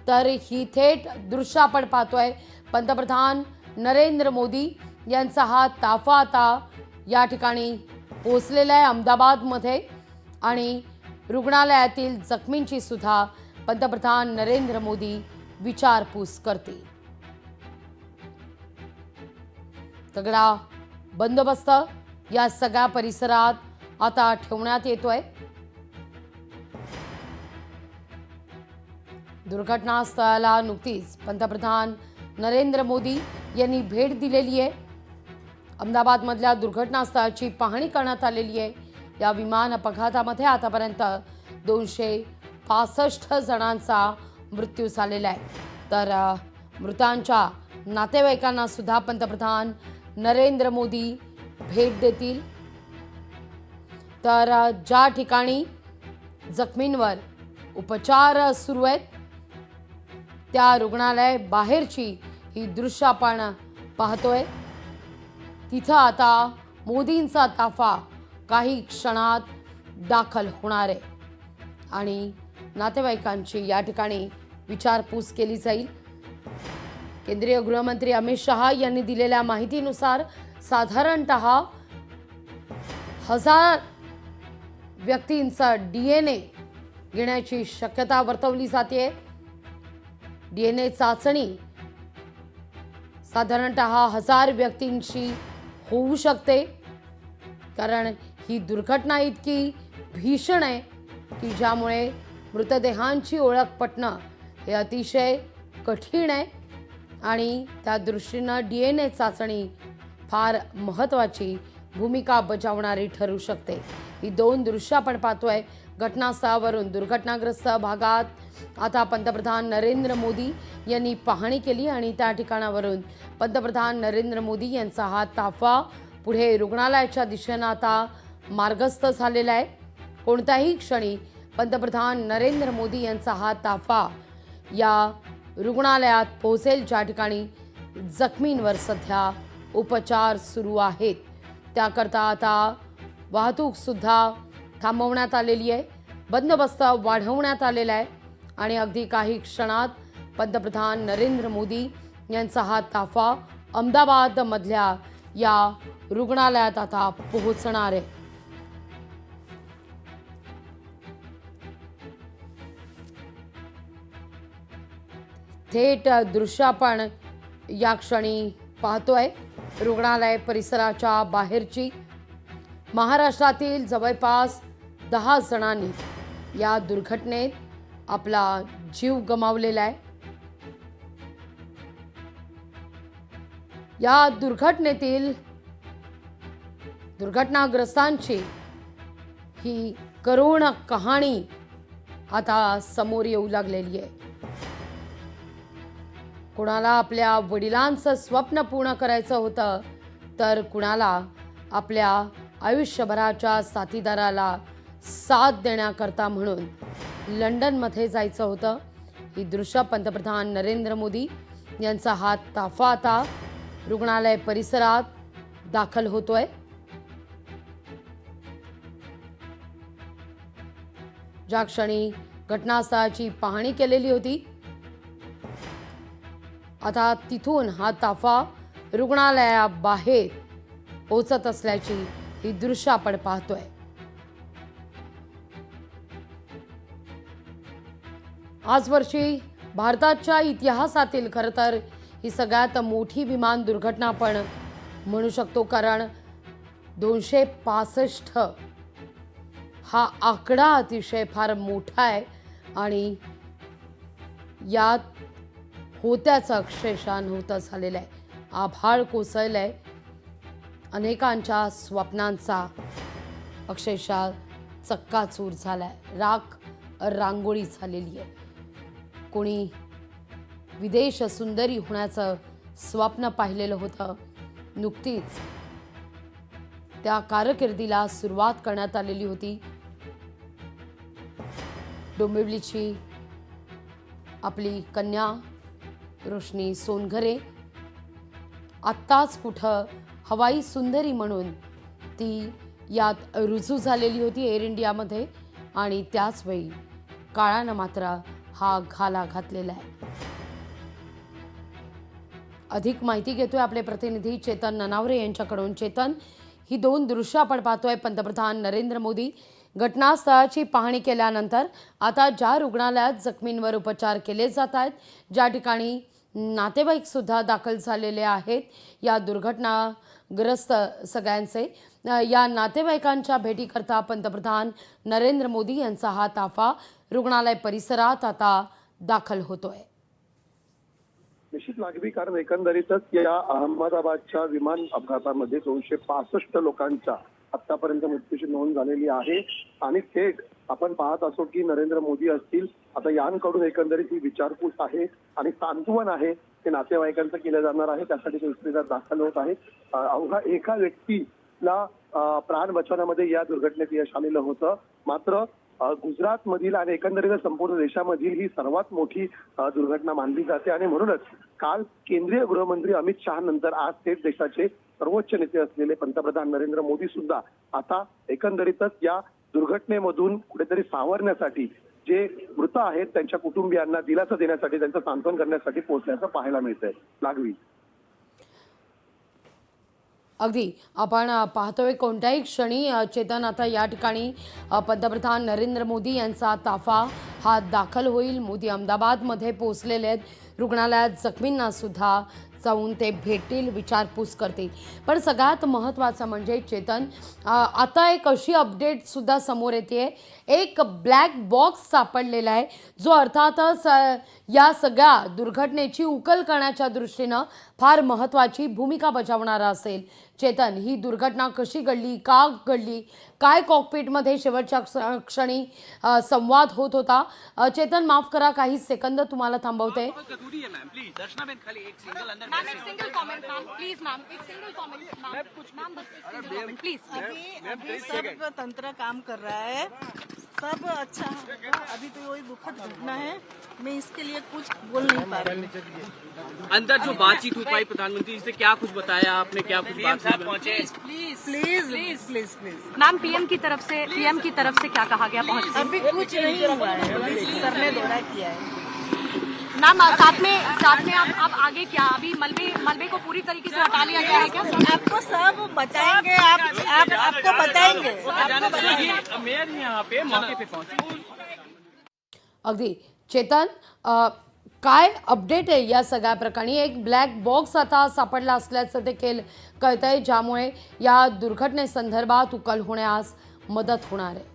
तर ही थेट दृश्य आपण पाहतोय. पंतप्रधान नरेंद्र मोदी यांचा हा ताफा आता या ठिकाणी पोहोचलेला आहे अहमदाबादमध्ये आणि रुग्णालयातील जखमींची सुद्धा पंतप्रधान नरेंद्र मोदी विचारपूस करतील. तगडा बंदोबस्त या सगळ्या परिसरात आता ठेवण्यात येतोय. दुर्घटनास्थळाला नुकतीच पंतप्रधान नरेंद्र मोदी यांनी भेट दिलेली आहे. अहमदाबादमधल्या दुर्घटनास्थळाची पाहणी करण्यात आलेली आहे. या विमान अपघातामध्ये आतापर्यंत 265 जणांचा मृत्यू झालेला आहे. तर मृतांच्या नातेवाईकांना सुद्धा पंतप्रधान नरेंद्र मोदी भेट देतील. तर ज्या ठिकाणी जखमींवर उपचार सुरू आहेत त्या रुग्णालय बाहेरची ही दृश्य आपण पाहतोय. तिथं आता मोदींचा ताफा काही क्षणात दाखल होणार आहे आणि नातेवाईकांची या ठिकाणी विचारपूस केली जाईल. केंद्रीय गृहमंत्री अमित शहा यांनी दिलेल्या माहितीनुसार साधारणतः 1000 व्यक्तींचा DNA घेण्याची शक्यता वर्तवली जाते. DNA चाचणी साधारणतः 1000 व्यक्तींची होऊ शकते, कारण ही दुर्घटना इतकी भीषण आहे की ज्यामुळे मृतदेहांची ओळख पटणं हे अतिशय कठीण आहे आणि त्या दृष्टीनं DNA चाचणी फार महत्त्वाची भूमिका बजावणारी ठरू शकते. ही दोन दृश्य आपण पाहतोय. घटनास्थळावरून दुर्घटनाग्रस्त भागात आता पंतप्रधान नरेंद्र मोदी यांनी पाहणी केली आणि त्या ठिकाणावरून पंतप्रधान नरेंद्र मोदी यांचा हा ताफा पुढे रुग्णालयाच्या दिशेनं आता मार्गस्थ झालेला आहे. कोणत्याही क्षणी पंतप्रधान नरेंद्र मोदी यांचा हा ताफा या रुग्णालयात पोहोचेल ज्या ठिकाणी जखमींवर सध्या उपचार सुरू आहेत. त्याकरता आता वाहतूक सुद्धा थांबवण्यात आलेली आहे. बंदोबस्त वाढवण्यात आलेला आहे आणि अगदी काही क्षणात पंतप्रधान नरेंद्र मोदी यांचा हा ताफा अहमदाबादमधल्या या रुग्णालयात आता पोहोचणार आहे. थेट दृश्य आपण या क्षणी पाहतोय रुग्णालय परिसराच्या बाहेरची. महाराष्ट्रातील जवळपास 10 जणांनी या दुर्घटनेत आपला जीव गमावलेला आहे. या दुर्घटनेतील दुर्घटनाग्रस्तांची ही करुण कहाणी आता समोर येऊ लागलेली आहे. कुणाला आपल्या वडिलांचं स्वप्न पूर्ण करायचं होतं तर कुणाला आपल्या आयुष्यभराच्या साथीदाराला साथ देण्याकरता म्हणून लंडनमध्ये जायचं होतं. ही दृश्य पंतप्रधान नरेंद्र मोदी यांचा हा ताफा आता रुग्णालय परिसरात दाखल होतोय. ज्या क्षणी घटनास्थळाची पाहणी केलेली होती आता तिथून हा ताफा रुग्णालयाबाहेर पोहोचत असल्याची ही दृश्य आपण पाहतोय. आजवरची भारताच्या इतिहासातील खरं तर ही सगळ्यात मोठी विमान दुर्घटना आपण म्हणू शकतो, कारण 265 हा आकडा अतिशय फार मोठा आहे आणि यात होत्याचं अक्षरशः नव्हतं झालेलं आहे. आभाळ कोसळलं आहे. अनेकांच्या स्वप्नांचा अक्षरशः चक्काचूर झाला आहे. राख रांगोळी झालेली आहे. कोणी विदेश सुंदरी होण्याचं स्वप्न पाहिलेलं होतं. नुकतीच त्या कारकिर्दीला सुरुवात करण्यात आलेली होती. डोंबिवलीची आपली कन्या रोशनी सोनघरे आत्ताच कुठं हवाई सुंदरी म्हणून ती यात रुजू झालेली होती एअर इंडियामध्ये आणि त्याच वेळी काळानं मात्र हा घाला घातलेला आहे। अधिक माहिती घेतोय आपले प्रतिनिधी चेतन ननावरे यांच्याकडून। चेतन, ही दोन दृश्य आपण पाहतोय। पंतप्रधान नरेंद्र मोदी घटनास्थळाची पाहणी केल्यानंतर आता ज्या रुग्णालयात जखमींवर उपचार केले जात आहेत, ज्या ठिकाणी नातेवाईक सुद्धा दाखल झालेले आहेत या दुर्घटनाग्रस्त सगळ्यांचे, या नातेवाईकांच्या भेटीकरता पंतप्रधान नरेंद्र मोदी यांचा हा ताफा रुग्णालय परिसरात आता दाखल होतोय। निश्चित लागवी, कारण एकंदरीतच या अहमदाबादच्या विमान अपघातामध्ये 265 लोकांच्या आतापर्यंत मृत्यूची नोंद झालेली आहे। आणि थेट आपण पाहत असो की नरेंद्र मोदी असतील, आता यांकडून एकंदरीत ही विचारपूस आहे आणि सांत्वन आहे ते नातेवाईकांचं केलं जाणार आहे। त्यासाठी ते इस्पितळात दाखल होत आहे। अवघा एका व्यक्तीला प्राण वाचवण्यामध्ये या दुर्घटनेत यश आलेलं होतं। मात्र गुजरात मधील आणि एकंदरीत संपूर्ण देशामधील ही सर्वात मोठी दुर्घटना मानली जाते आणि म्हणूनच काल केंद्रीय गृहमंत्री अमित शहा नंतर आज थेट देशाचे सर्वोच्च नेते असलेले पंतप्रधान नरेंद्र मोदी सुद्धा आता एकंदरीतच या दुर्घटनेमधून कुठेतरी सावरण्यासाठी जे मृत आहेत त्यांच्या कुटुंबियांना दिलासा देण्यासाठी, त्यांचं सांत्वन करण्यासाठी पोहोचल्याचं पाहायला मिळतंय। लागवी, अगदी आपण पाहतोय कोणत्याही क्षणी चेतन आता या ठिकाणी पंतप्रधान नरेंद्र मोदी यांचा ताफा हा दाखल होईल। मोदी अहमदाबादमध्ये पोहोचलेले आहेत। रुग्णालयात जखमींना सुद्धा जाऊन ते भेटतील, विचारपूस करतील। पण सगळ्यात महत्त्वाचं म्हणजे चेतन, आता एक अशी अपडेट सुद्धा समोर येते, एक ब्लॅक बॉक्स सापडलेला आहे जो अर्थातच या सगळ्या दुर्घटनेची उकल करण्याच्या दृष्टीनं फार महत्त्वाची भूमिका बजावणारा असेल। चेतन, ही दुर्घटना कशी घडली, का घडली, काय कॉकपिटमध्ये शेवटच्या क्षणी संवाद होत होता? चेतन, माफ करा, काही सेकंद तुम्हाला थांबवते। अभी सब तंत्र काम कर रहा है, सब अच्छा होगा। अभी तो वही दुखद घटना है, मैं इसके लिए कुछ बोल नहीं पा रही। अंदर जो बातचीत हो पाई प्रधानमंत्री से, क्या कुछ बताया आपने, क्या कुछ बात पहुंचे? Please please please please please ma'am, PM की तरफ से क्या कहा गया? पहुंच अभी कुछ नहीं हुआ है, अभी सर ने दौरा किया है। मैम, साथ में आप आगे क्या, अभी मलबे को पूरी तरीके से हटा लिया गया है क्या? आपको सब बताएंगे, आपको बताएंगे। मेयर यहाँ पे मौके पे पहुंचे। अगदी चेतन, काय अपडेट आहे या सगळ्या प्रकरणी? एक ब्लॅक बॉक्स आता सापडला असल्याचं देखील कळतंय, ज्यामुळे या दुर्घटनेसंदर्भात उकल होण्यास मदत होणार आहे।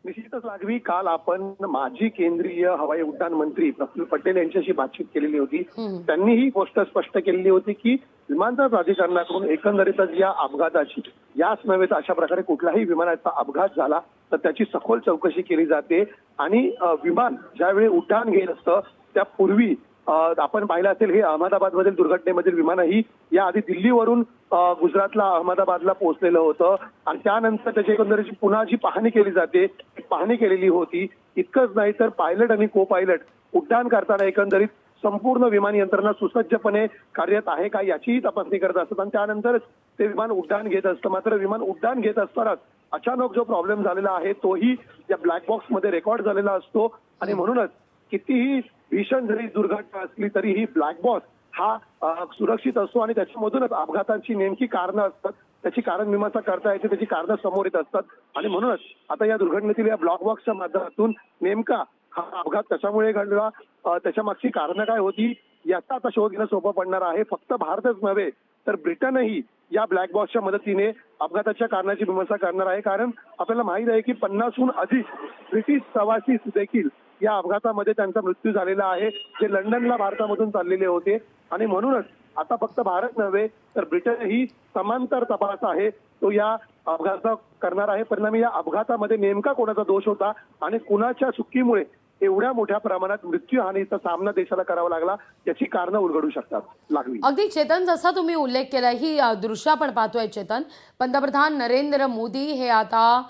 निश्चितच लागवी, काल आपण माजी केंद्रीय हवाई उड्डाण मंत्री प्रफुल्ल पटेल यांच्याशी बातचीत केलेली होती। त्यांनी ही गोष्ट स्पष्ट केलेली होती की विमानतळ प्राधिकरणाकडून एकंदरीतच या अपघाताची, याच नव्हे तर अशा प्रकारे कुठलाही विमानाचा अपघात झाला तर त्याची सखोल चौकशी केली जाते आणि विमान ज्यावेळी उड्डाण घेत असतं त्यापूर्वी आपण पाहिलं असेल, हे अहमदाबादमधील दुर्घटनेमधील विमानही याआधी दिल्लीवरून गुजरातला अहमदाबादला पोहोचलेलं होतं आणि त्यानंतर त्याची एकंदरीत पुन्हा जी पाहणी केली जाते, पाहणी केलेली होती। इतकंच नाही तर पायलट आणि को पायलट उड्डाण करताना एकंदरीत संपूर्ण विमान यंत्रणा सुसज्जपणे कार्यरत आहे का याचीही तपासणी करत असतात आणि त्यानंतरच ते विमान उड्डाण घेत असतं। मात्र विमान उड्डाण घेत असतानाच अचानक जो प्रॉब्लेम झालेला आहे तोही या ब्लॅक बॉक्समध्ये रेकॉर्ड झालेला असतो आणि म्हणूनच कितीही भीषण जरी दुर्घटना असली तरी ही ब्लॅक बॉक्स हा सुरक्षित असतो आणि त्याच्यामधूनच अपघाताची नेमकी कारणं असतात, त्याची कारण मीमांसा करता येते, त्याची कारणं समोर येत असतात आणि म्हणूनच आता या दुर्घटनेतील या ब्लॅक बॉक्सच्या माध्यमातून नेमका हा अपघात कशामुळे घडला, त्याच्या मागची कारणं काय होती याचा आता शोध घेणं सोपं पडणार आहे। फक्त भारतच नव्हे तर ब्रिटनही या ब्लॅक बॉक्सच्या मदतीने अपघाताच्या कारणाची मीमांसा करणार आहे। कारण आपल्याला माहित आहे की 50हून अधिक ब्रिटिश प्रवासी देखील या अपघातामध्ये त्यांचा मृत्यू झालेला आहे, जे लंडनला भारतामधून चाललेले होते आणि म्हणूनच आता फक्त भारत नव्हे तर ब्रिटनही समांतर तपास आहे तो या अपघात करणार आहे। परिणामी या अपघातामध्ये नेमका कोणाचा दोष होता आणि कुणाच्या चुकीमुळे एवढ्या मोठ्या प्रमाणात मृत्यूहानीचा सामना देशाला करावा लागला याची कारणं उलगडू शकतात। लागवी, अगदी चेतन, जसा तुम्ही उल्लेख केला, ही दृश्य आपण पाहतोय चेतन, पंतप्रधान नरेंद्र मोदी हे आता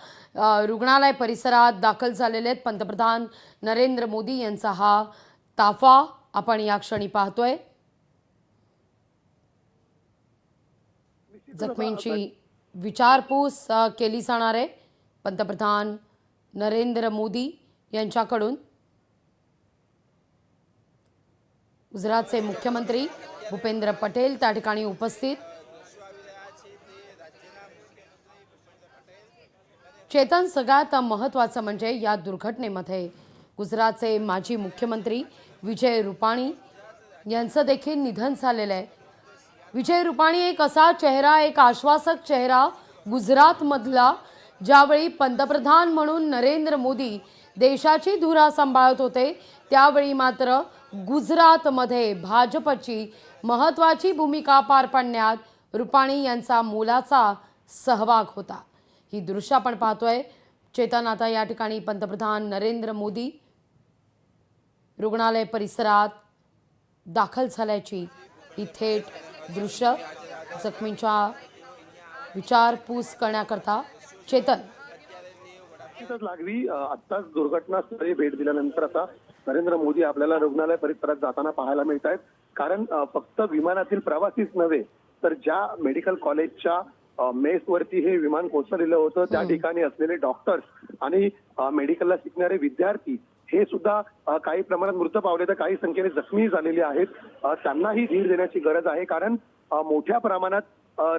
रुग्णालय परिसरात दाखल झालेले आहेत। पंतप्रधान नरेंद्र मोदी यांचा हा ताफा आपण या क्षणी पाहतोय। जखमींची विचारपूस केली जाणार आहे पंतप्रधान नरेंद्र मोदी यांच्याकडून। गुजरातचे मुख्यमंत्री भूपेंद्र पटेल त्या ठिकाणी उपस्थित. चेतन, सगळ्यात महत्त्वाचं म्हणजे या दुर्घटनेमध्ये गुजरातचे माजी मुख्यमंत्री विजय रुपाणी यांचं देखील निधन झालेलं आहे. विजय रुपाणी एक असा चेहरा, एक आश्वासक चेहरा गुजरातमधला, ज्यावेळी पंतप्रधान म्हणून नरेंद्र मोदी देशाची धुरा सांभाळत होते त्यावेळी मात्र गुजरातमध्ये भाजपची महत्त्वाची भूमिका पार पाडण्यात रुपाणी यांचा मोलाचा सहभाग होता. ही दृश्य आपण पाहतोय. चेतन, आता या ठिकाणी पंतप्रधान नरेंद्र मोदी रुग्णालय परिसरात दाखल झाल्याची ही थेट दृश्य. जखमींच्या विचारपूस करण्याकरता चेतन. निश्चितच लागवी आत्ताच दुर्घटनास्थळी भेट दिल्यानंतर आता नरेंद्र मोदी आपल्याला रुग्णालय परिसरात जाताना पाहायला मिळत आहेत. कारण फक्त विमानातील प्रवासीच नव्हे तर ज्या मेडिकल कॉलेजच्या मेसवरती हे विमान कोसळलेलं होतं त्या ठिकाणी असलेले डॉक्टर्स आणि मेडिकलला शिकणारे विद्यार्थी हे सुद्धा काही प्रमाणात मृत पावले तर काही संख्येने जखमी झालेले आहेत. त्यांनाही धीर देण्याची गरज आहे. कारण मोठ्या प्रमाणात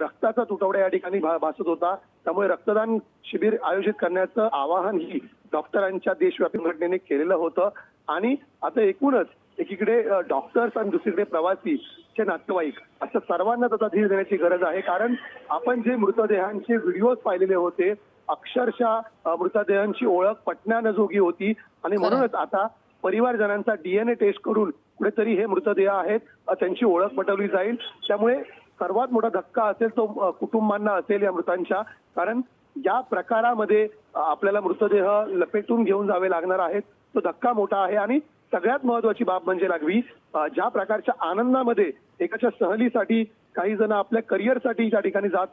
रक्ताचा तुटवडा या ठिकाणी भासत होता. त्यामुळे रक्तदान शिबिर आयोजित करण्याचं आवाहनही डॉक्टरांच्या देशव्यापी संघटनेने केलेलं होतं. आणि आता एकूणच एकीकडे डॉक्टर्स आणि दुसरीकडे प्रवासीचे नातेवाईक असं सर्वांना त्याचा धीर देण्याची गरज आहे. कारण आपण जे मृतदेहांचे व्हिडिओज पाहिलेले होते अक्षरशः मृतदेहांची ओळख पटण्याजोगी होती. आणि म्हणूनच आता परिवारजनांचा DNA टेस्ट करून कुठेतरी हे मृतदेह आहेत त्यांची ओळख पटवली जाईल. त्यामुळे सर्वात मोठा धक्का असेल तो कुटुंबांना असेल या मृतांच्या. कारण या प्रकारामध्ये आपल्याला मृतदेह लपेटून घेऊन जावे लागणार आहेत. तो धक्का मोठा आहे. आणि सगळ्यात महत्वाची बाब म्हणजे लागवी ज्या प्रकारच्या आनंदामध्ये एकाच्या सहलीसाठी काही जण आपल्या करिअरसाठी त्या ठिकाणी जात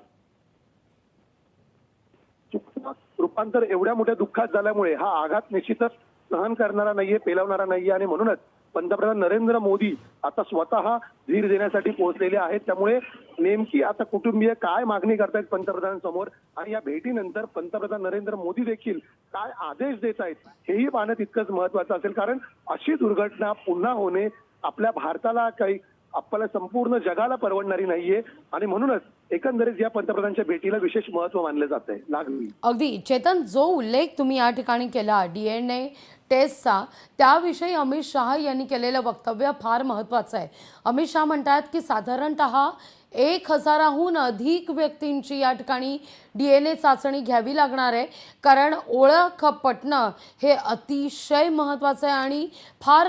रूपांतर एवढ्या मोठ्या दुःखात झाल्यामुळे हा आघात निश्चितच सहन करणारा नाहीये, पेलवणारा नाहीये. आणि म्हणूनच पंतप्रधान नरेंद्र मोदी आता स्वतः धीर देण्यासाठी पोहोचलेले आहेत. त्यामुळे नेमकी आता कुटुंबीय काय मागणी करतायत पंतप्रधानांसमोर आणि या भेटीनंतर पंतप्रधान नरेंद्र मोदी देखील काय आदेश देत आहेत हेही पाहणं तितकंच महत्वाचं असेल. कारण अशी दुर्घटना पुन्हा होणे आपल्या भारताला काही आपल्याला संपूर्ण जगाला परवडणारी नाहीये. आणि म्हणूनच एकंदरीत या पंतप्रधानांच्या भेटीला विशेष महत्व मानले जात आहे. लागली अगदी चेतन, जो उल्लेख तुम्ही या ठिकाणी केला DNA टेस्टचा, त्याविषयी अमित शहा यांनी केलेलं वक्तव्य फार महत्त्वाचं आहे. अमित शहा म्हणतात की साधारणतः 1000हून अधिक व्यक्तींची या ठिकाणी DNA चाचणी घ्यावी लागणार आहे. कारण ओळख पटणं हे अतिशय महत्त्वाचं आहे आणि फार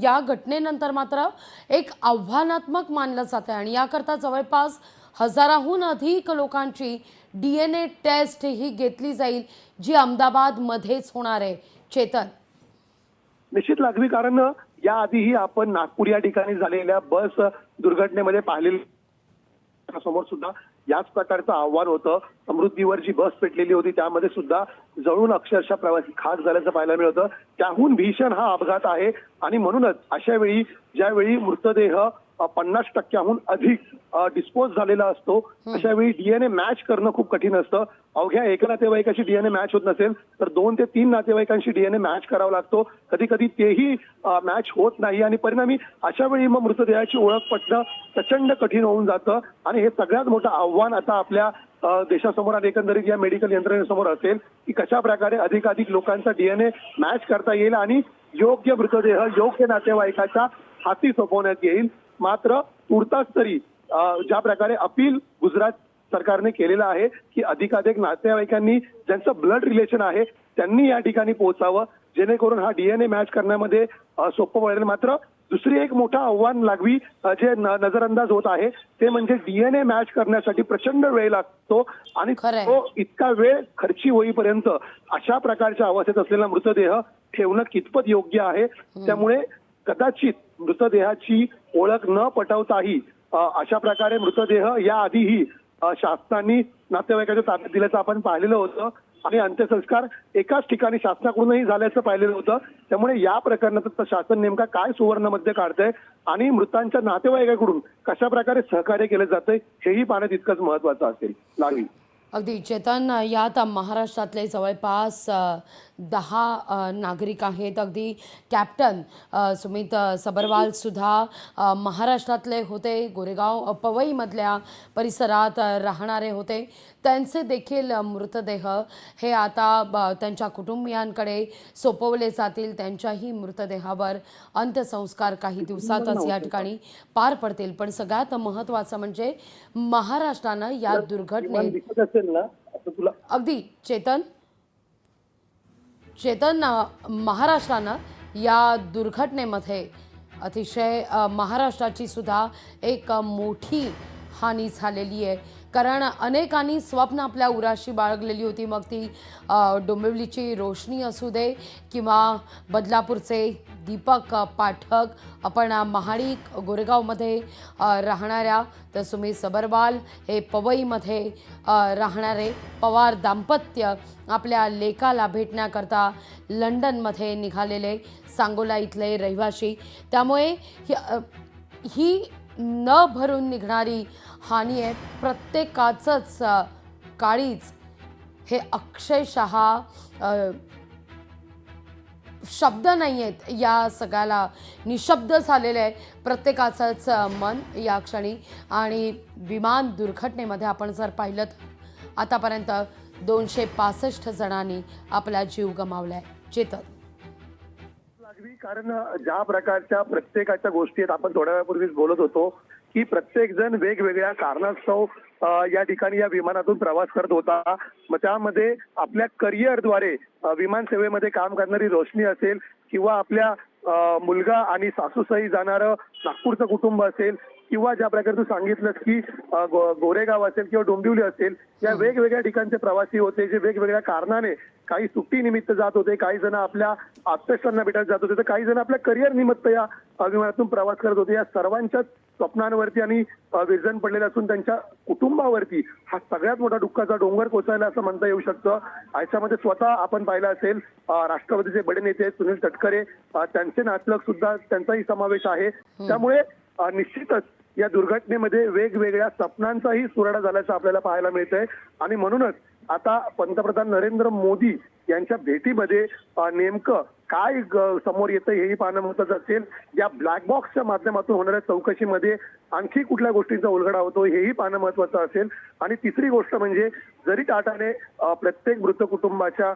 या घटनेनंतर मात्र एक आव्हानात्मक मानलं जातं आहे. आणि याकरता जवळपास 1000हून अधिक लोकांची DNA टेस्ट ही घेतली जाईल, जी अहमदाबादमध्येच होणार आहे. चेतन, निश्चित लागवी. कारण याआधीही आपण नागपूर या ठिकाणी झालेल्या बस दुर्घटनेमध्ये पाहिलेल्या समोर सुद्धा याच प्रकारचं आव्हान होतं. समृद्धीवर जी बस पेटलेली होती त्यामध्ये सुद्धा जळून अक्षरशः प्रवासी खाक झाल्याचं पाहायला मिळतं. त्याहून भीषण हा अपघात आहे. आणि म्हणूनच अशा वेळी ज्यावेळी मृतदेह 50%हून अधिक डिस्पोज झालेला असतो अशा वेळी DNA मॅच करणं खूप कठीण असतं. अवघ्या एका नातेवाईकाशी DNA मॅच होत नसेल तर 2 ते 3 नातेवाईकांशी DNA मॅच करावा लागतो. कधी कधी तेही मॅच होत नाही. आणि परिणामी अशा वेळी मग मृतदेहाची ओळख पटणं प्रचंड कठीण होऊन जातं. आणि हे सगळ्यात मोठं आव्हान आता आपल्या देशासमोर आणि एकंदरीत या मेडिकल यंत्रणेसमोर असेल की कशा प्रकारे अधिकाधिक लोकांचा DNA मॅच करता येईल आणि योग्य मृतदेह योग्य नातेवाईकाच्या हाती सोपवण्यात येईल. मात्र तुर्तास तरी ज्या प्रकारे अपील गुजरात सरकारने केलेलं आहे की अधिकाधिक नातेवाईकांनी ज्यांचं ब्लड रिलेशन आहे त्यांनी या ठिकाणी पोहोचावं जेणेकरून हा DNA मॅच करण्यामध्ये सोपं पडेल. मात्र दुसरी एक मोठं आव्हान लागवी जे नजरअंदाज होत आहे ते म्हणजे DNA मॅच करण्यासाठी प्रचंड वेळ लागतो. आणि तो इतका वेळ खर्ची होईपर्यंत अशा प्रकारच्या अवस्थेत असलेला मृतदेह ठेवणं कितपत योग्य आहे. त्यामुळे कदाचित मृतदेहाची ओळख न पटवताही अशा प्रकारे मृतदेह याआधीही शासनाने नातेवाईकाच्या ताब्यात दिल्याचं आपण पाहिलेलं होतं. आणि अंत्यसंस्कार एकाच ठिकाणी शासनाकडूनही झाल्याचं पाहिलेलं होतं. त्यामुळे या प्रकरणात शासन नेमका काय सुवर्ण मध्य काढतंय आणि मृतांच्या नातेवाईकाकडून कशा प्रकारे सहकार्य केलं जातंय हेही पाहणं तितकंच महत्वाचं असेल. लागली अगदी चेतन, यात महाराष्ट्रातले जवळपास 10 नागरिक आहेत. अगदी कॅप्टन सुमित सबरवाल सुद्धा महाराष्ट्रातले होते, गोरेगाव पवईमधल्या परिसरात राहणारे होते. त्यांचे देखील मृतदेह हे आता त्यांच्या कुटुंबियांकडे सोपवले जातील. त्यांच्याही मृतदेहावर अंत्यसंस्कार काही दिवसातच या ठिकाणी पार पडतील. पण सगळ्यात महत्त्वाचं म्हणजे महाराष्ट्रानं या दुर्घटनेत दिसत असेल ना असं तुला अगदी चेतन महाराष्ट्रानं या दुर्घटनेमध्ये अतिशय महाराष्ट्राची सुद्धा एक मोठी हानी झालेली आहे. कारण अनेकांनी स्वप्न आपल्या उराशी बाळगलेली होती. मग ती डोंबिवलीची रोशनी असू दे किंवा बदलापूरचे दीपक पाठक, आपण महाडी गोरेगावमध्ये राहणाऱ्या, तर सुमित सबरवाल हे पवईमध्ये राहणारे पवार दाम्पत्य आपल्या लेकाला भेटण्याकरता लंडनमध्ये निघालेले सांगोला इथले रहिवासी. त्यामुळे ही न भरून निघणारी हानी आहे. प्रत्येकाचंच काळीज हे अक्षरशः शब्द नाही आहेत या सगळ्याला, निशब्द झालेलं आहे प्रत्येकाचंच मन या क्षणी. आणि विमान दुर्घटनेमध्ये आपण जर पाहिलं तर आतापर्यंत 265 जणांनी आपला जीव गमावला आहे. चेतन कारण ज्या प्रकारच्या प्रत्येकाच्या गोष्टी आहेत, आपण थोड्या वेळापूर्वीच बोलत होतो की प्रत्येक जण वेगवेगळ्या कारणास्तव या ठिकाणी या विमानातून प्रवास करत होता. मग त्यामध्ये आपल्या करिअरद्वारे विमान सेवेमध्ये काम करणारी रोशनी असेल किंवा आपल्या मुलगा आणि सासूसही जाणारं नागपूरचं कुटुंब असेल किंवा ज्या प्रकारे तू सांगितलंस की गोरेगाव असेल किंवा डोंबिवली असेल, या वेगवेगळ्या ठिकाणचे प्रवासी होते जे वेगवेगळ्या कारणाने, काही सुट्टी निमित्त जात होते, काही जण आपल्या आप्तेष्टांना भेटायला जात होते, तर काही जण आपल्या करिअर निमित्त या विमानातून प्रवास करत होते. या सर्वांच्याच स्वप्नांवरती आणि विजन पडलेलं असून त्यांच्या कुटुंबावरती हा सगळ्यात मोठा दुःखाचा डोंगर कोसळला असं म्हणता येऊ शकतं. याच्यामध्ये स्वतः आपण पाहिलं असेल राष्ट्रवादीचे बडे नेते सुनील तटकरे, त्यांचे नातलग सुद्धा, त्यांचाही समावेश आहे. त्यामुळे निश्चितच या दुर्घटनेमध्ये वेगवेगळ्या स्वप्नांचाही सुराडा झाल्याचं आपल्याला पाहायला मिळतंय. आणि म्हणूनच आता पंतप्रधान नरेंद्र मोदी यांच्या भेटीमध्ये नेमकं काय समोर येतं हेही पाहणं महत्त्वाचं असेल. या ब्लॅक बॉक्सच्या माध्यमातून होणाऱ्या चौकशीमध्ये आणखी कुठल्या गोष्टींचा उलगडा होतो हेही पाहणं महत्त्वाचं असेल. आणि तिसरी गोष्ट म्हणजे जरी टाटाने प्रत्येक मृत कुटुंबाच्या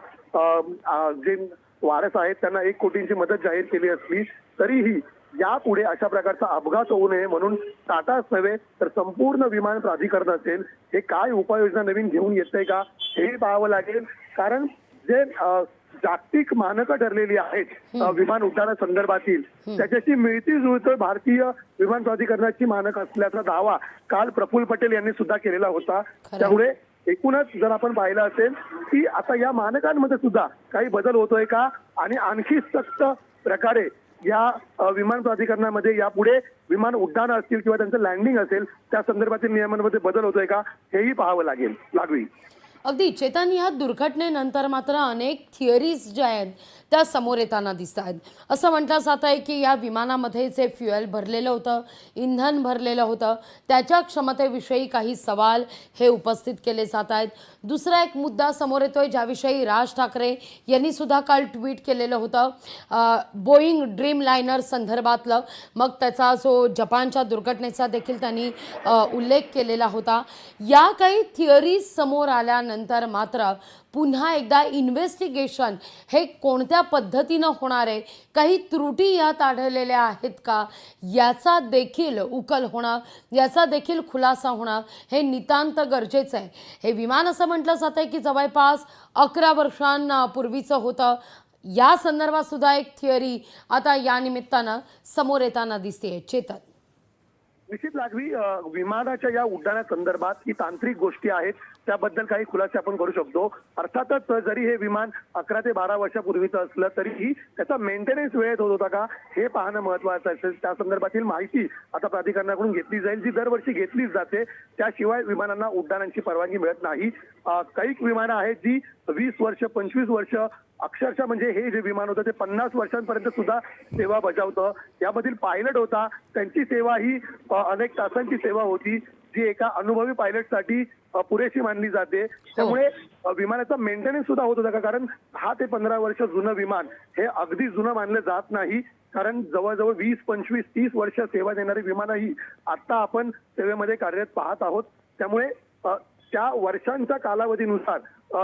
जे वारस आहेत त्यांना 1 कोटींची मदत जाहीर केली असली तरीही यापुढे अशा प्रकारचा अपघात होऊ नये म्हणून टाटाच नव्हे तर संपूर्ण विमान प्राधिकरण असेल हे काय उपाययोजना नवीन घेऊन येतंय का हेही पाहावं लागेल. कारण जे जागतिक मानकं ठरलेली आहेत विमान उड्डाणासंदर्भातील त्याच्याशी मिळती जुळतं भारतीय विमान प्राधिकरणाची मानक असल्याचा दावा काल प्रफुल्ल पटेल यांनी सुद्धा केलेला होता. त्यामुळे एकूणच जर आपण पाहिलं असेल की आता या मानकांमध्ये सुद्धा काही बदल होतोय का आणि आणखी सक्त प्रकारे या विमान प्राधिकरणामध्ये यापुढे विमान उड्डाण असतील किंवा त्यांचं लँडिंग असेल त्या संदर्भातील नियमांमध्ये बदल होतोय का हेही पाहावं लागेल. लागवी अगदी चेतन, या दुर्घटनेनंतर मात्र अनेक थिअरीज ज्या आहेत त्या समोर येताना दिसत आहेत. असं म्हटलं जात आहे की या विमानामध्ये जे फ्युएल भरलेलं होतं, इंधन भरलेलं होतं, त्याच्या क्षमतेविषयी काही सवाल हे उपस्थित केले जात आहेत. दुसरा एक मुद्दा समोर येतोय ज्याविषयी राज ठाकरे यांनी सुद्धा काल ट्विट केलेलं होतं, बोईंग ड्रीम लायनर संदर्भातलं. मग त्याचा जो जपानच्या दुर्घटनेचा देखील त्यांनी उल्लेख केलेला होता. या काही थिअरीज समोर आल्यानंतर मात्र पुन्हा एकदा इन्व्हेस्टिगेशन हे कोणत्या पद्धतीनं होणार आहे, काही त्रुटी यात आढळलेल्या आहेत का, याचा देखील उकल होणं, याचा देखील खुलासा होणं हे नितांत गरजेचं आहे. हे विमान असं म्हटलं जात आहे की जवळपास 11 वर्षांपूर्वीचं होतं. या संदर्भात सुद्धा एक थिअरी आता या निमित्तानं समोर येताना दिसते. चेतन निश्चित लागवी विमानाच्या या उड्डाणासंदर्भात ही तांत्रिक गोष्टी आहेत त्याबद्दल काही खुलासे आपण करू शकतो. अर्थातच जरी हे विमान 11 ते 12 वर्षापूर्वीचं असलं तरीही त्याचा मेंटेनन्स वेळेत होत होता का हे पाहणं महत्त्वाचं असेल. त्या संदर्भातील माहिती आता प्राधिकरणाकडून घेतली जाईल जी दरवर्षी घेतलीच जाते. त्याशिवाय विमानांना उड्डाणांची परवानगी मिळत नाही. काही विमानं आहेत जी 20 वर्ष 25 वर्ष अक्षरशः म्हणजे हे जे विमान होतं ते 50 वर्षांपर्यंत सुद्धा सेवा बजावतं. यामधील पायलट होता त्यांची सेवा ही अनेक तासांची सेवा होती. जी एका अनुभवी पायलटसाठी पुरेशी मानली जाते. त्यामुळे विमानाचा मेंटेनन्स सुद्धा होत होता का, कारण 10 ते 15 वर्ष जुनं विमान हे अगदी जुनं मानलं जात नाही. कारण जवळजवळ 20, 25, 30 वर्ष सेवा देणारी विमानही आता आपण सेवेमध्ये कार्यरत पाहत आहोत. त्यामुळे त्या वर्षांच्या कालावधीनुसार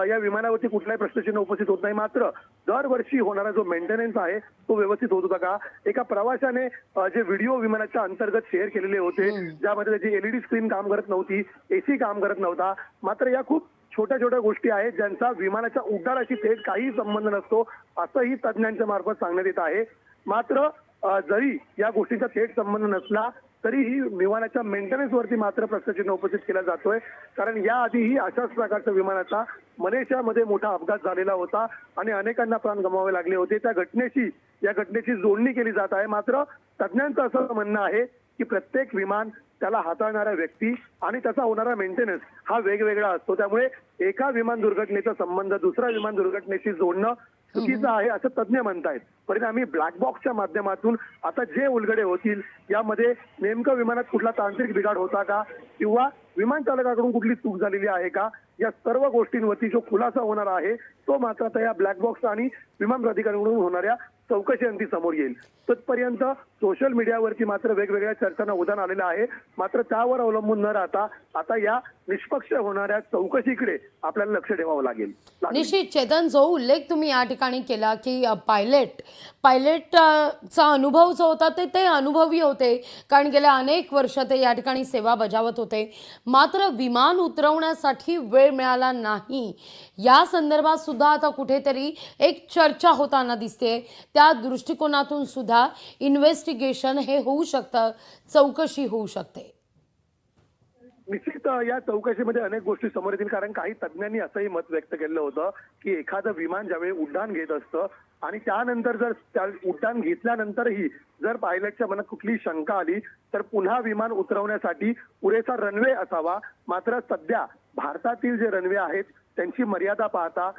या विमानावरती कुठलाही प्रश्नचिन्ह उपस्थित होत नाही. मात्र दरवर्षी होणारा जो मेंटेनन्स आहे तो व्यवस्थित होत होता का. एका प्रवाशाने जे व्हिडिओ विमानाच्या अंतर्गत शेअर केलेले होते, ज्यामध्ये त्याची LED स्क्रीन काम करत नव्हती, AC काम करत नव्हता. मात्र या खूप छोट्या छोट्या गोष्टी आहेत ज्यांचा विमानाच्या उड्डाणाशी थेट काही संबंध नसतो, असंही तज्ज्ञांच्या मार्फत सांगण्यात येत आहे. मात्र जरी या गोष्टींचा थेट संबंध नसला तरीही विमानाच्या मेंटेनन्स वरती मात्र प्रश्नचिन्ह उपस्थित केला जातोय. कारण याआधीही अशाच प्रकारच्या विमानाचा मलेशियामध्ये मोठा अपघात झालेला होता आणि अनेकांना प्राण गमवावे लागले होते. या घटनेची जोडणी केली जात आहे. मात्र तज्ज्ञांचं असं म्हणणं आहे की प्रत्येक विमान, त्याला हाताळणारा व्यक्ती आणि त्याचा होणारा मेंटेनन्स हा वेगवेगळा असतो. त्यामुळे एका विमान दुर्घटनेचा संबंध दुसऱ्या विमान दुर्घटनेशी जोडणं चुकीचं आहे असं तज्ज्ञ म्हणतायत. परिणामी ब्लॅक बॉक्सच्या माध्यमातून आता जे उलगडे होतील यामध्ये नेमकं विमानात कुठला तांत्रिक बिघाड होता का किंवा विमान चालकाकडून कुठली चूक झालेली आहे का, या सर्व गोष्टींवरती जो खुलासा होणार आहे तो मात्र आता या ब्लॅक बॉक्स आणि विमान प्राधिकरणाकडून होणाऱ्या चौकशीअंती समोर येईल. तत्पर्यंत सोशल मीडियावरती मात्र वेगवेगळ्या चर्चांना उधाण आलेलं आहे. मात्र त्यावर अवलंबून न राहता आता या निष्पक्ष होणाऱ्या चौकशीकडे आपल्याला लक्ष ठेवावं लागेल. निश्चित चेतन, जो उल्लेख तुम्ही या ठिकाणी केला की पायलटचा अनुभव जो होता ते अनुभवी होते, कारण गेल्या अनेक वर्ष ते या ठिकाणी सेवा बजावत होते. मात्र विमान उतरवण्यासाठी वेळ मिळाला नाही, या संदर्भात सुद्धा आता कुठेतरी एक चर्चा होताना दिसते. त्या दृष्टिकोनातून सुद्धा इन्व्हेस्टिगेशन हे होऊ शकतं, चौकशी होऊ शकते. निश्चित या चौकशीमध्ये अनेक गोष्टी समोर येतील. कारण काही तज्ज्ञांनी असंही मत व्यक्त केलं होतं की एखादं विमान ज्यावेळी उड्डाण घेत असतं आणि त्यानंतर जर त्या उड्डाण घेतल्यानंतरही जर पायलटच्या मनात कुठली शंका आली तर पुन्हा विमान उतरवण्यासाठी पुरेसा रनवे असावा. मात्र सध्या भारतातील जे रनवे आहेत त्यांची मर्यादा पाहता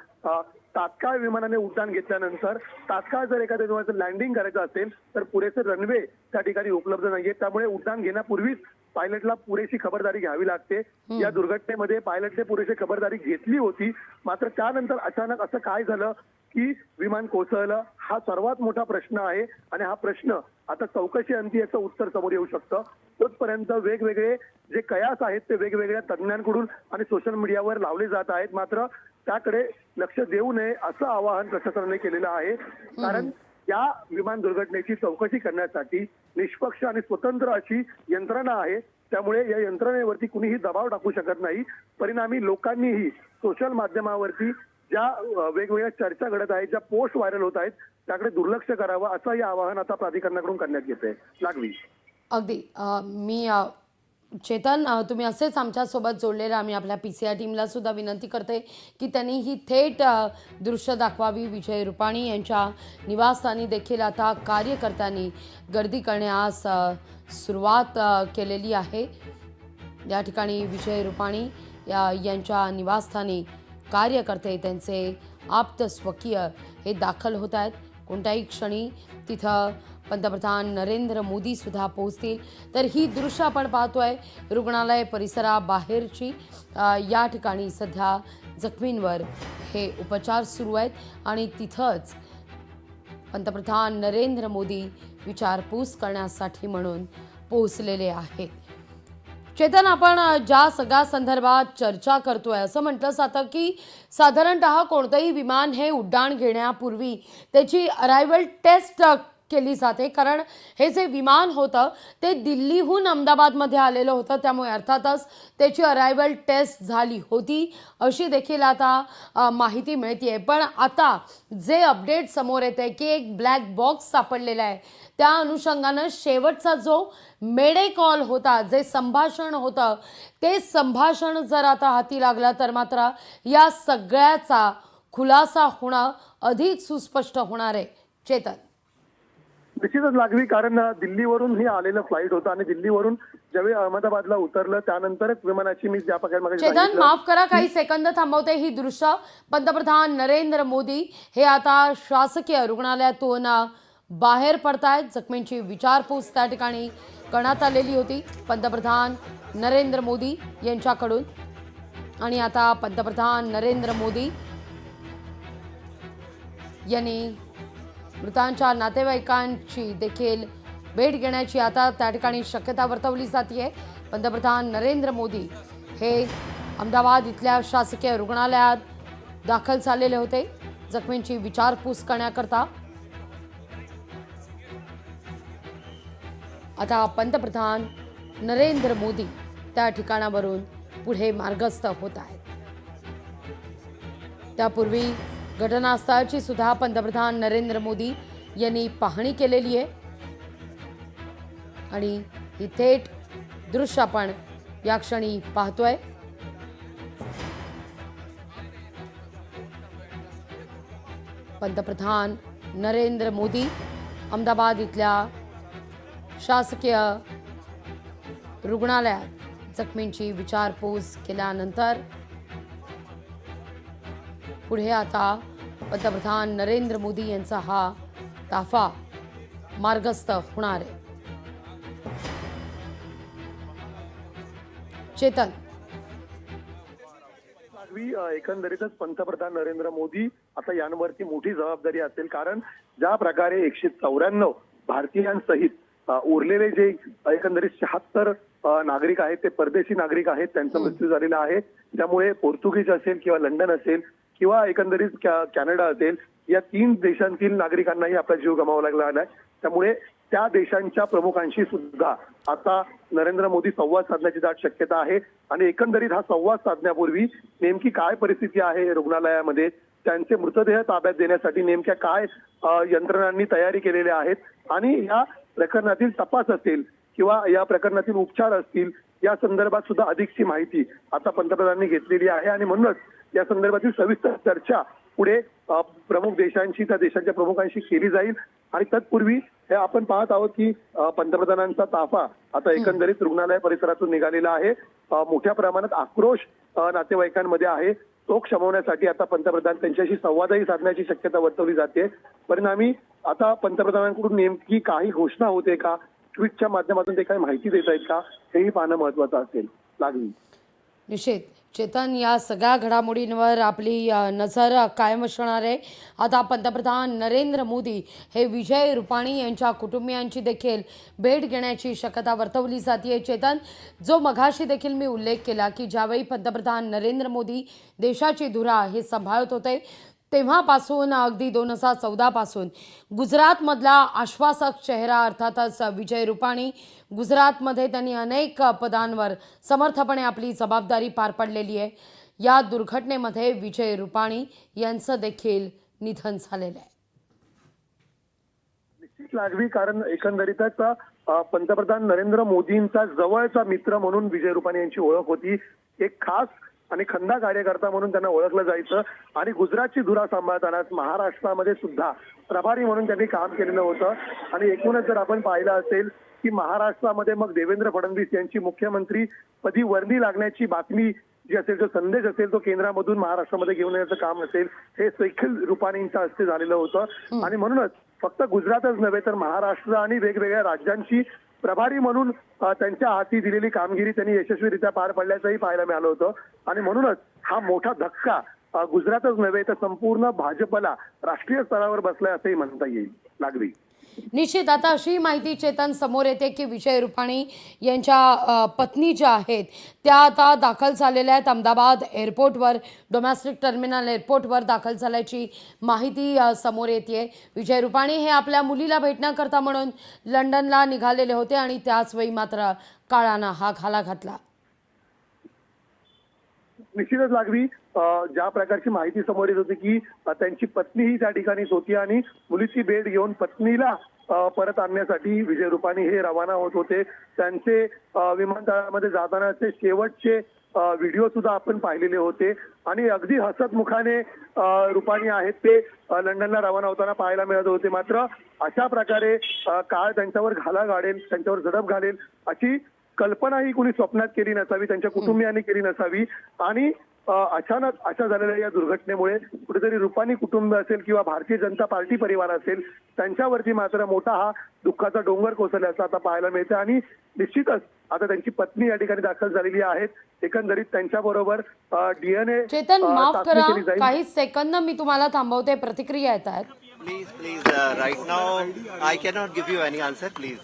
तात्काळ विमानाने उड्डाण घेतल्यानंतर तात्काळ जर एखाद्या विमानाचं लँडिंग करायचं असेल तर पुरेसे रनवे त्या ठिकाणी उपलब्ध नाहीये. त्यामुळे उड्डाण घेण्यापूर्वीच पायलटला पुरेशी खबरदारी घ्यावी लागते. या दुर्घटनेमध्ये पायलटने पुरेशी खबरदारी घेतली होती. मात्र त्यानंतर अचानक असं काय झालं की विमान कोसळलं, हा सर्वात मोठा प्रश्न आहे आणि हा प्रश्न आता चौकशी अंती याचं उत्तर समोर येऊ शकतं. तोपर्यंत वेगवेगळे जे कयास आहेत ते वेगवेगळ्या तज्ज्ञांकडून आणि सोशल मीडियावर लावले जात आहेत. मात्र त्याकडे लक्ष देऊ नये असं आवाहन प्रशासनाने केलेलं आहे. कारण या विमान दुर्घटनेची चौकशी करण्यासाठी निष्पक्ष आणि स्वतंत्र अशी यंत्रणा आहे. त्यामुळे या यंत्रणेवरती कुणीही दबाव टाकू शकत नाही. परिणामी लोकांनीही सोशल माध्यमावरती ज्या वेगवेगळ्या चर्चा घडत आहेत, ज्या पोस्ट व्हायरल होत आहेत त्याकडे दुर्लक्ष करावं असंही आवाहन आता प्राधिकरणाकडून करण्यात येतंय. लागवी अगदी मी चेतन, तुम्ही असेच आमच्यासोबत जोडलेलं, आम्ही आपल्या PCI टीमला सुद्धा विनंती करते की त्यांनी ही थेट दृश्य दाखवावी. विजय रुपाणी यांच्या निवासस्थानी देखील आता कार्यकर्त्यांनी गर्दी करण्यास सुरुवात केलेली आहे. या ठिकाणी विजय रुपाणी यांच्या निवासस्थानी कार्यकर्ते, त्यांचे आप्त स्वकीय हे दाखल होत आहेत. कोणत्याही क्षणी तिथं पंतप्रधान नरेंद्र मोदी सुद्धा पोहोचतील. तर ही दृश्य आपण पाहतोय रुग्णालय परिसराबाहेरची. या ठिकाणी सध्या जखमींवर हे उपचार सुरू आहेत आणि तिथंच पंतप्रधान नरेंद्र मोदी विचारपूस करण्यासाठी म्हणून पोहोचलेले आहेत. चेतन, आपण ज्या सगळ्या संदर्भात चर्चा करतोय, असं म्हटलं जातं की साधारणतः कोणतंही विमान हे उड्डाण घेण्यापूर्वी त्याची अरायव्हल टेस्ट केली जाते. कारण हे जे विमान होतं ते दिल्लीहून अहमदाबादमध्ये आलेलं होतं, त्यामुळे अर्थातच त्याची अरायव्हल टेस्ट झाली होती अशी देखील आता माहिती मिळते. पण आता जे अपडेट समोर येते की एक ब्लॅक बॉक्स सापडलेला आहे, त्या अनुषंगानं शेवटचा जो मेडे कॉल होता, जे संभाषण होतं, ते संभाषण जर आता हाती लागलं तर मात्र या सगळ्याचा खुलासा होणं अधिक सुस्पष्ट होणार आहे. चेतन, निश्चितच लागवी, कारण दिल्लीवरून हे आलेलं फ्लाईट होतं आणि दिल्लीवरून ज्यावेळी अहमदाबादला उतरलं त्यानंतरच विमानाची मी ज्या प्रकारे चेतन माफ करा, काही सेकंद थांबवते. ही दृश्य पंतप्रधान नरेंद्र मोदी हे आता शासकीय रुग्णालयातून बाहेर पडतायत. जखमींची विचारपूस त्या ठिकाणी करण्यात आलेली होती पंतप्रधान नरेंद्र मोदी यांच्याकडून. आणि आता पंतप्रधान नरेंद्र मोदी यांनी मृतांच्या नातेवाईकांची देखील भेट घेण्याची आता त्या ठिकाणी शक्यता वर्तवली जाते. पंतप्रधान नरेंद्र मोदी हे अहमदाबाद इथल्या शासकीय रुग्णालयात दाखल झालेले होते जखमींची विचारपूस करण्याकरता. आता पंतप्रधान नरेंद्र मोदी त्या ठिकाणावरून पुढे मार्गस्थ होत आहेत. त्यापूर्वी घटनास्थळाची सुद्धा पंतप्रधान नरेंद्र मोदी यांनी पाहणी केलेली आहे आणि ही थेट दृश्य आपण या क्षणी पाहतोय. पंतप्रधान नरेंद्र मोदी अहमदाबाद इथल्या शासकीय रुग्णालयात जखमींची विचारपूस केल्यानंतर पुढे आता पंतप्रधान नरेंद्र मोदी यांचा हा ताफा मार्गस्थ होणार आहे. चेतन, एकंदरीतच पंतप्रधान नरेंद्र मोदी आता यांवरती मोठी जबाबदारी असेल, कारण ज्या प्रकारे 194 भारतीयांसहित उरलेले जे एकंदरीत 76 नागरिक आहेत ते परदेशी नागरिक आहेत, त्यांचा मृत्यू झालेला आहे. त्यामुळे पोर्तुगीज असेल किंवा लंडन असेल किंवा एकंदरीत कॅनडा असेल, या 3 देशांतील नागरिकांनाही आपला जीव गमावा लागला आहे. त्यामुळे त्या देशांच्या प्रमुखांशी सुद्धा आता नरेंद्र मोदी संवाद साधण्याची दाट शक्यता आहे. आणि एकंदरीत हा संवाद साधण्यापूर्वी नेमकी काय परिस्थिती आहे रुग्णालयामध्ये, त्यांचे मृतदेह ताब्यात देण्यासाठी नेमक्या काय यंत्रणांनी तयारी केलेल्या आहेत आणि या प्रकरणातील तपास असेल किंवा या प्रकरणातील उपचार असतील, या संदर्भात सुद्धा अधिकची माहिती आता पंतप्रधानांनी घेतलेली आहे. आणि म्हणूनच या संदर्भातील सविस्तर चर्चा पुढे प्रमुख देशांशी, त्या देशांच्या प्रमुखांशी केली जाईल. आणि तत्पूर्वी हे आपण पाहत आहोत की पंतप्रधानांचा ताफा आता एकंदरीत रुग्णालय परिसरातून निघालेला आहे. मोठ्या प्रमाणात आक्रोश नातेवाईकांमध्ये आहे. तो शमवण्यासाठी आता पंतप्रधान त्यांच्याशी संवादही साधण्याची शक्यता वर्तवली जाते. परिणामी आता पंतप्रधानांकडून नेमकी काही घोषणा होते का, ट्विटच्या माध्यमातून ते काही माहिती देत आहेत का, हेही पाहणं महत्वाचं असेल. लागली निश्चित चेतन, या सगळ्या घडामोडींवर आपली नजर कायम असणार आहे. आता पंतप्रधान नरेंद्र मोदी हे विजय रुपाणी यांच्या कुटुंबियांची देखील भेट घेण्याची शक्यता वर्तवली जाते. चेतन, जो मघाशी देखील मी उल्लेख केला की ज्यावेळी पंतप्रधान नरेंद्र मोदी देशाची धुरा हे सांभाळत होते तेव्हापासून अगदी 2014 पासून गुजरातमधला आश्वासक चेहरा अर्थातच विजय रुपाणी, गुजरातमध्ये त्यांनी अनेक पदांवर समर्थपणे आपली जबाबदारी पार पाडलेली आहे. या दुर्घटनेमध्ये विजय रुपाणी यांचं देखील निधन झालेलं आहे. निश्चित लागवी, कारण एकंदरीतच पंतप्रधान नरेंद्र मोदींचा जवळचा मित्र म्हणून विजय रुपाणी यांची ओळख होती. एक खास आणि खंदा कार्यकर्ता म्हणून त्यांना ओळखलं जायचं. आणि गुजरातची धुरा सांभाळतानाच महाराष्ट्रामध्ये सुद्धा प्रभारी म्हणून त्यांनी काम केलेलं होतं. आणि एकूणच जर आपण पाहिलं असेल की महाराष्ट्रामध्ये मग देवेंद्र फडणवीस यांची मुख्यमंत्री पदी वर्णी लागण्याची बातमी जी असेल, जो संदेश असेल, तो केंद्रामधून महाराष्ट्रामध्ये घेऊन येण्याचं काम असेल, हे देखील रुपाणींच्या हस्ते झालेलं होतं. आणि म्हणूनच फक्त गुजरातच नव्हे तर महाराष्ट्र आणि वेगवेगळ्या राज्यांची प्रभारी म्हणून त्यांच्या हाती दिलेली कामगिरी त्यांनी यशस्वीरित्या पार पाडल्याचंही पाहायला मिळालं होतं. आणि म्हणूनच हा मोठा धक्का गुजरातच नव्हे तर संपूर्ण भाजपला राष्ट्रीय स्तरावर बसलाय असंही म्हणता येईल. लागवी निश्चित आता अशी माहिती चेतन समोर येते की विजय रुपाणी यांच्या पत्नी ज्या आहेत त्या आता दाखल झालेल्या आहेत अहमदाबाद एअरपोर्टवर, डोमेस्टिक टर्मिनल एअरपोर्टवर दाखल झाल्याची माहिती समोर येते. विजय रुपाणी हे आपल्या मुलीला भेटण्याकरता म्हणून लंडनला निघालेले होते आणि त्याच वेळी मात्र काळानं हा घाला घातला. निश्चितच लागवी, ज्या प्रकारची माहिती समोर येत होती की त्यांची पत्नीही त्या ठिकाणीच होती आणि मुलीची भेट घेऊन पत्नीला परत आणण्यासाठी विजय रुपाणी हे रवाना होत होते. त्यांचे विमानतळामध्ये जातानाचे शेवटचे व्हिडिओ सुद्धा आपण पाहिलेले होते. आणि अगदी हसतमुखाने रुपाणी आहेत ते लंडनला रवाना होताना पाहायला मिळत होते. मात्र अशा प्रकारे काळ त्यांच्यावर घाला घालेल, त्यांच्यावर झडप घालेल अशी कल्पनाही कुणी स्वप्नात केली नसावी, त्यांच्या कुटुंबियांनी केली नसावी. आणि अचानक अशा झालेल्या या दुर्घटनेमुळे कुठेतरी रुपानी कुटुंब असेल किंवा भारतीय जनता पार्टी परिवार असेल त्यांच्यावरती मात्र मोठा हा दुःखाचा डोंगर कोसळल्याचं आता पाहायला मिळते आणि निश्चितच आता त्यांची पत्नी या ठिकाणी दाखल झालेली आहेत एकंदरीत त्यांच्याबरोबर DNA चेतन माफ चाचणी करा केली जाईल. काही सेकंद मी तुम्हाला थांबवते प्रतिक्रिया येत आहेत Please, right now I cannot give you any answer, please.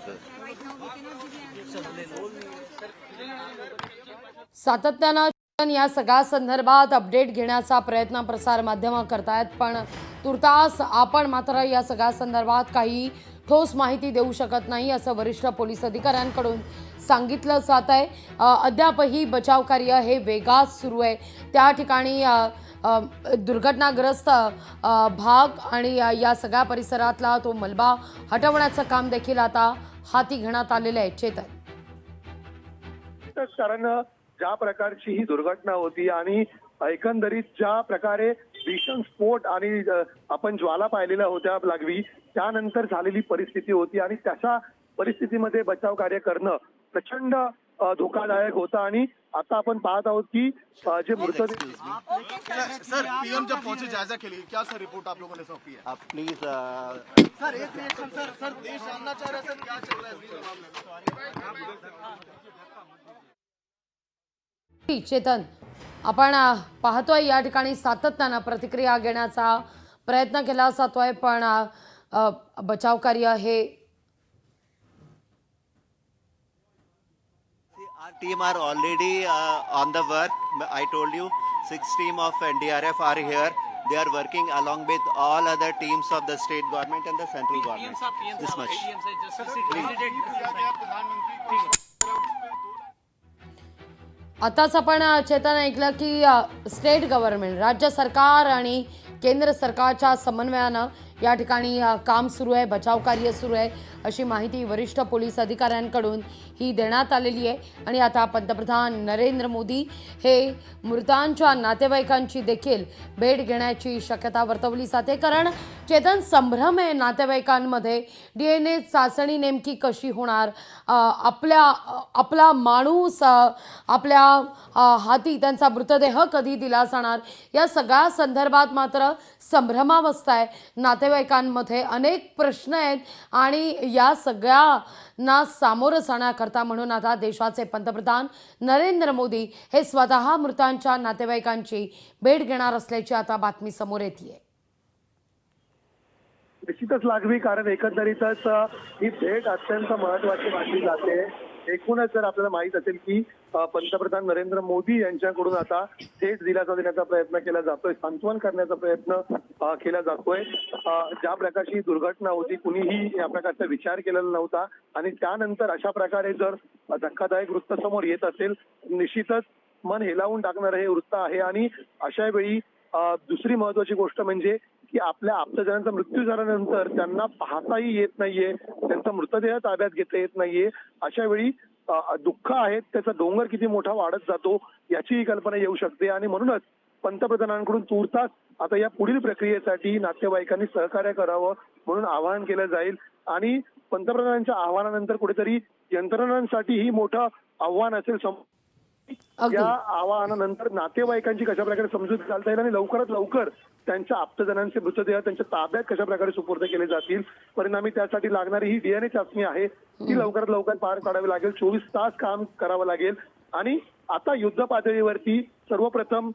सातत्यानं या सगळ्या संदर्भात अपडेट घेण्याचा प्रयत्न प्रसार माध्यमं करतायत पण तुर्तास आपण मात्र या सगळ्या संदर्भात काही ठोस माहिती देऊ शकत नाही असं वरिष्ठ पोलीस अधिकाऱ्यांकडून सांगितलं जात आहे अद्यापही बचाव कार्य हे वेगात सुरू आहे त्या ठिकाणी दुर्घटनाग्रस्त भाग आणि या सगळ्या परिसरातला तो मलबा हटवण्याचं काम देखील आता हाती घेण्यात आलेलं आहे चेतन कारण ज्या प्रकारची ही दुर्घटना होती आणि एकंदरीत ज्या प्रकारे भीषण स्फोट आणि आपण ज्वाला पाहिलेल्या होत्या लागवी त्यानंतर झालेली परिस्थिती होती आणि त्याच्या परिस्थितीमध्ये बचाव कार्य करणं प्रचंड धोकादायक होतं आणि आता आपण पाहत आहोत की जे मृतदेह सर पीएम जब पहुंचे जायजा के लिए क्या सर रिपोर्ट आप लोगों ने सौंपी है Please, सर एक रिएक्शन सर देश जानना चाह रहे हैं सर क्या चल रहा है इस मामले में चेतन आपण पाहतोय या ठिकाणी सातत्यानं प्रतिक्रिया घेण्याचा प्रयत्न केला जातोय पण बचाव कार्य हे our team are already on the work. I told you 6 team of NDRF are here. They are working along with all other teams of the state government and the central government. This much. आताच आपण चेतन ऐकलं की state government राज्य सरकार आणि केंद्र सरकारच्या समन्वयानं या ठिकाणी काम सुरू आहे बचाव कार्य सुरू आहे अशी माहिती वरिष्ठ पोलीस अधिकाऱ्यांकडून ही देण्यात आलेली आहे आणि आता पंतप्रधान नरेंद्र मोदी हे मृतांच्या नातेवाईकांची देखील भेट घेण्याची शक्यता वर्तवली जाते कारण चेतन संभ्रम आहे नातेवाईकांमध्ये DNA चाचणी नेमकी कशी होणार आपला माणूस आपल्या हाती त्यांचा मृतदेह कधी दिला जाणार या सगळ्या संदर्भात मात्र संभ्रमावस्था आहे नातेवाईकांमध्ये अनेक प्रश्न आहेत आणि या सगळ्यांना सामोरं जाण्याकरता म्हणून आता देशाचे पंतप्रधान नरेंद्र मोदी हे स्वतः मृतांच्या नातेवाईकांची भेट घेणार असल्याची आता बातमी समोर येते निश्चितच लागवी कारण एकंदरीतच ही भेट अत्यंत महत्वाची मानली जाते एकूणच जर आपल्याला माहित असेल की पंतप्रधान नरेंद्र मोदी यांच्याकडून आता थेट दिलासा देण्याचा प्रयत्न केला जातोय सांत्वन करण्याचा प्रयत्न केला जातोय ज्या प्रकारची दुर्घटना होती कुणीही या प्रकारचा विचार केलेला नव्हता आणि त्यानंतर अशा प्रकारे जर धक्कादायक वृत्त समोर येत असेल निश्चितच मन हेलावून टाकणारं हे वृत्त आहे आणि अशा वेळी दुसरी महत्वाची गोष्ट म्हणजे की आपल्या आप्तजनांचा मृत्यू झाल्यानंतर त्यांना पाहताही येत नाहीये त्यांचा मृतदेह ताब्यात घेता येत नाहीये अशा वेळी दुःख आहे त्याचा डोंगर किती मोठा वाढत जातो याचीही कल्पना येऊ शकते आणि म्हणूनच पंतप्रधानांकडून तुर्तास आता या पुढील प्रक्रियेसाठी नातेवाईकांनी सहकार्य करावं म्हणून आवाहन केलं जाईल आणि पंतप्रधानांच्या आवाहनानंतर कुठेतरी यंत्रणांसाठी ही मोठं आव्हान असेल या आवाहनानंतर नातेवाईकांची कशा प्रकारे समजूत घालता येईल आणि लवकरात लवकर त्यांच्या आप्तजनांचे मृतदेह त्यांच्या ताब्यात कशा प्रकारे सुपूर्द केले जातील परिणामी त्यासाठी लागणारी ही DNA चाचणी आहे ती लवकरात लवकर पार पाडावी लागेल 24 तास काम करावं लागेल आणि आता युद्ध पातळीवरती सर्वप्रथम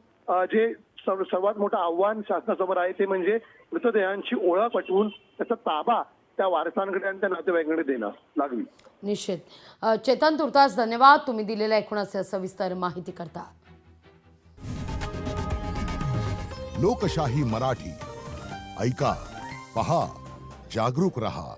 जे सर्वात मोठं आव्हान शासनासमोर आहे ते म्हणजे मृतदेहांची ओळख पटवून त्याचा ताबा त्या वारसांकडे आणि त्या नातेवाईकांकडे देणं लागवी निश्चित चेतन तुर्तास धन्यवाद तुम्ही दिलेल्या एकूणच सविस्तर माहिती करता लोकशाही मराठी ऐका पहा जागरूक रहा।